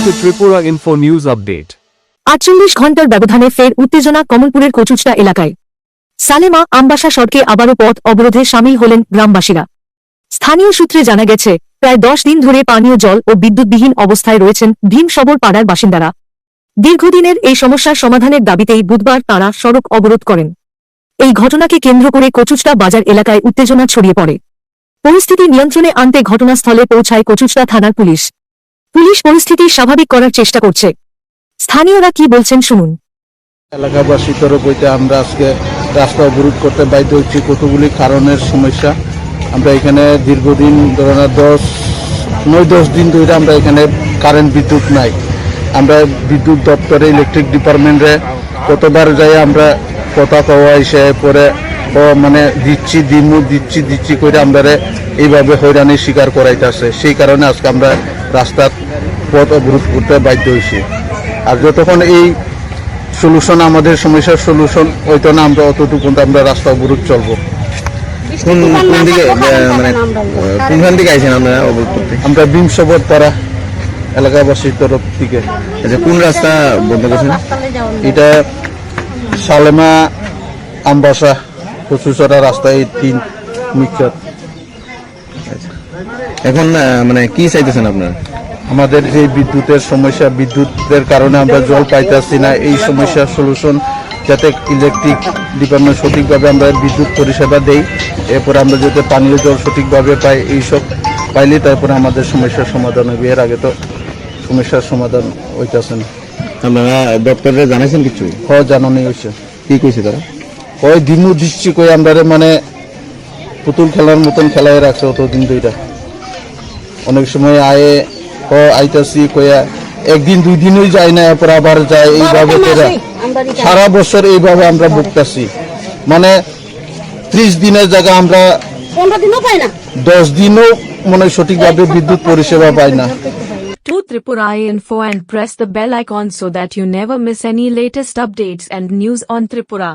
to Tripura Info News Update. 48 ঘন্টার ব্যবধানে ফের উত্তেজনা কমলপুরের কচুচড়া এলাকায়। সালেমা আমবাসা সড়কে আবারও পথ অবরোধে সামিল হলেন গ্রামবাসীরা। স্থানীয় সূত্রে জানা গেছে, প্রায় 10 দিন ধরে পানীয় জল ও বিদ্যুৎবিহীন অবস্থায় রয়েছেন ভীমসবর পাড়ার বাসিন্দারা। দীর্ঘদিনের এই সমস্যার সমাধানের দাবিতেই বুধবার তাঁরা সড়ক অবরোধ করেন। এই ঘটনাকে কেন্দ্র করে কচুচড়া বাজার এলাকায় উত্তেজনা ছড়িয়ে পড়ে। পরিস্থিতি নিয়ন্ত্রণে আনতে ঘটনাস্থলে পৌঁছায় কচুচড়া থানার পুলিশ। পুলিশ পরিস্থিতি স্বাভাবিক করার চেষ্টা করছে। স্থানীয়রা কি বলছেন শুনুন। এলাকাবাসীর তরফ হইতে আমরা আজকে রাস্তা অবরোধ করতে বাধ্য হচ্ছি কতগুলি কারণের সমস্যা। আমরা এখানে দীর্ঘদিন ধরে 9-10 দিন ধরে আমরা এখানে কারেন্ট বিদ্যুৎ নাই। আমরা বিদ্যুৎ দপ্তরে ইলেকট্রিক ডিপার্টমেন্টে কতবার যাই আমরা কথা কওয়া এসে পরে মানে দিচ্ছি করে আমরা এইভাবে হয়রানির শিকার করাইতেছে। সেই কারণে আজকে আমরা রাস্তার পথ অবরোধ করতে বাধ্য হয়েছি। আর যতক্ষণ এই সলিউশন আমাদের সমস্যার সলিউশন হইতো না, আমরা অতটুকু আমরা রাস্তা অবরোধ চলবো। কোনখান থেকে আইছেন আপনারা অবরোধ করতে? আমরা ভীমসবর পাড়া এলাকাবাসীর তরফ থেকে। আচ্ছা, কোন রাস্তা বন্ধ করছেন? এটা সালেমা আমবাসা কচুচড়া রাস্তা, এই 3 মিক্সার। এখন মানে কি চাইতেছেন আপনারা? আমাদের যে বিদ্যুতের সমস্যা, বিদ্যুতের কারণে আমরা জল পাইতেছি না, এই সমস্যার সলিউশন যাতে ইলেকট্রিক ডিপার্টমেন্ট সঠিকভাবে আমরা বিদ্যুৎ পরিষেবা দেই, এরপরে আমরা যাতে পানীয় জল সঠিকভাবে পাই, এইসব পাইলে তারপরে আমাদের সমস্যার সমাধান হবে। এর আগে তো সমস্যার সমাধান হইতেছে না। আপনারা দপ্তরে জানাইছেন কিছু? জানানি হয়েছে। কি কইছে তারা? দিনও দিচ্ছি কই আমরা মানে পুতুল খেলার মতন খেলায় রাখছে অতদিন দুইটা। অনেক সময় আইতাছি কয়া একদিন 2 দিনই যায় না, এরপর আবার যায়, এইভাবে সারা বছর এইভাবে আমরা ভুগতেছি। মানে 30 দিনের জায়গা আমরা 15 দিনও পাই না, 10 দিনও মনে সঠিকভাবে বিদ্যুৎ পরিষেবা পাই না। To Tripura Info and press the bell icon so that you never miss any latest updates and news on Tripura.